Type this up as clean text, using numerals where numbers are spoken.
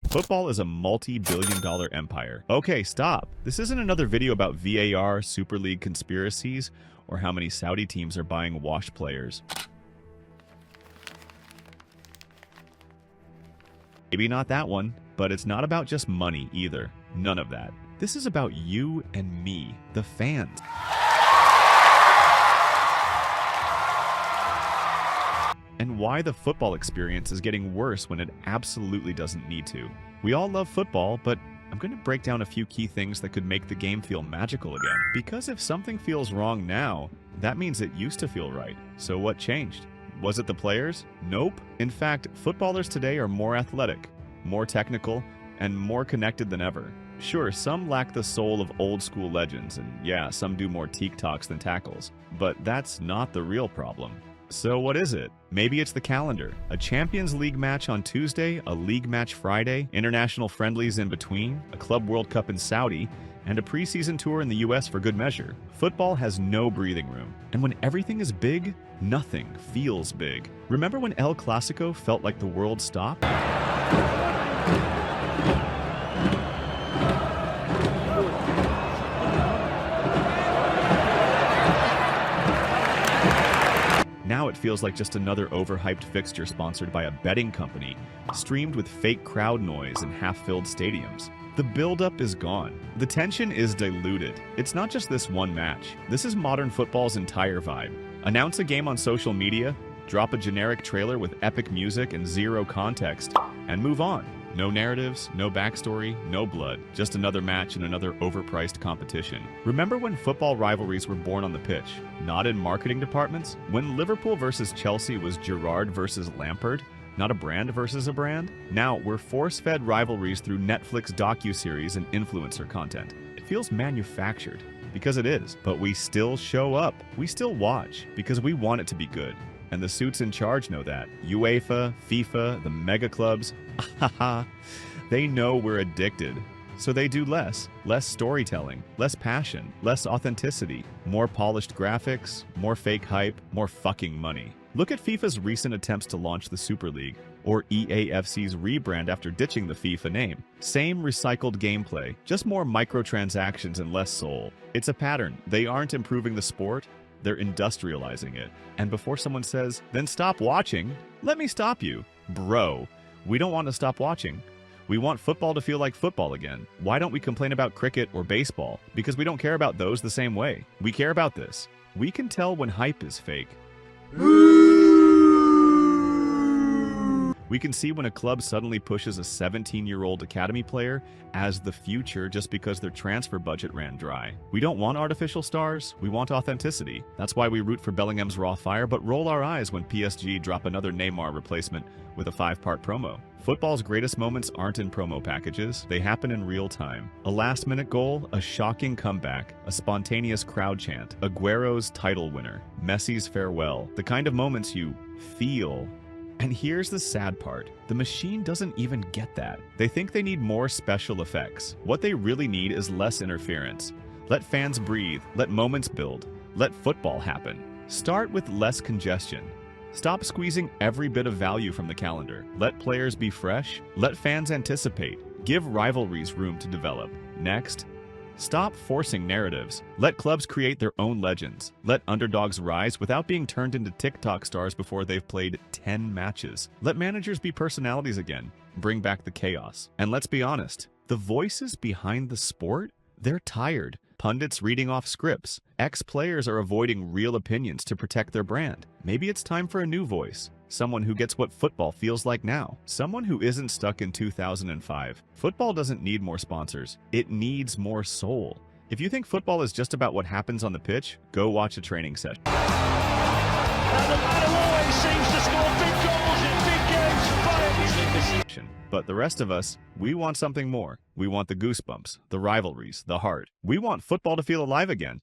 Football is a multi-billion-dollar empire. Okay, stop. This isn't another video about VAR, Super League conspiracies, or how many Saudi teams are buying wash players. Maybe not that one, but it's not about just money either. None of that. This is about you and me, the fans. And why the football experience is getting worse when it absolutely doesn't need to. We all love football, but I'm going to break down a few key things that could make the game feel magical again. Because if something feels wrong now, that means it used to feel right. So what changed? Was it the players? Nope. In fact, footballers today are more athletic, more technical, and more connected than ever. Sure, some lack the soul of old-school legends, and yeah, some do more TikToks than tackles. But that's not the real problem. So what is it? Maybe it's the calendar. A Champions League match on Tuesday, a league match Friday, international friendlies in between, a Club World Cup in Saudi, and a preseason tour in the US for good measure. Football has no breathing room. And when everything is big, nothing feels big. Remember when El Clasico felt like the world stopped? Now it feels like just another overhyped fixture sponsored by a betting company, streamed with fake crowd noise and half-filled stadiums. The build-up is gone. The tension is diluted. It's not just this one match. This is modern football's entire vibe. Announce a game on social media, drop a generic trailer with epic music and zero context, and move on. No narratives, no backstory, no blood. Just another match and another overpriced competition. Remember when football rivalries were born on the pitch, not in marketing departments? When Liverpool versus Chelsea was Gerrard versus Lampard, not a brand versus a brand? Now we're force-fed rivalries through Netflix docuseries and influencer content. It feels manufactured, because it is, but we still show up. We still watch, because we want it to be good. And the suits in charge know that. UEFA, FIFA, the mega clubs, they know we're addicted. So they do less storytelling, less passion, less authenticity, more polished graphics, more fake hype, more fucking money. Look at FIFA's recent attempts to launch the Super League, or EAFC's rebrand after ditching the FIFA name. Same recycled gameplay, just more microtransactions and less soul. It's a pattern. They aren't improving the sport, they're industrializing it. And before someone says, then stop watching, let me stop you. Bro, we don't want to stop watching. We want football to feel like football again. Why don't we complain about cricket or baseball? Because we don't care about those the same way. We care about this. We can tell when hype is fake. We can see when a club suddenly pushes a 17-year-old academy player as the future just because their transfer budget ran dry. We don't want artificial stars, we want authenticity. That's why we root for Bellingham's raw fire, but roll our eyes when PSG drop another Neymar replacement with a 5-part promo. Football's greatest moments aren't in promo packages, they happen in real time. A last-minute goal, a shocking comeback, a spontaneous crowd chant, Aguero's title winner, Messi's farewell, the kind of moments you feel. And here's the sad part. The machine doesn't even get that. They think they need more special effects. What they really need is less interference. Let fans breathe, let moments build, let football happen. Start with less congestion. Stop squeezing every bit of value from the calendar. Let players be fresh, let fans anticipate. Give rivalries room to develop. Next, stop forcing narratives. Let clubs create their own legends. Let underdogs rise without being turned into TikTok stars before they've played 10 matches. Let managers be personalities again. Bring back the chaos. And let's be honest, the voices behind the sport, they're tired. Pundits reading off scripts. Ex-players are avoiding real opinions to protect their brand. Maybe it's time for a new voice. Someone who gets what football feels like now. Someone who isn't stuck in 2005. Football doesn't need more sponsors. It needs more soul. If you think football is just about what happens on the pitch, go watch a training session. And the man who always seems to score big goals in big games. But the rest of us, we want something more. We want the goosebumps, the rivalries, the heart. We want football to feel alive again.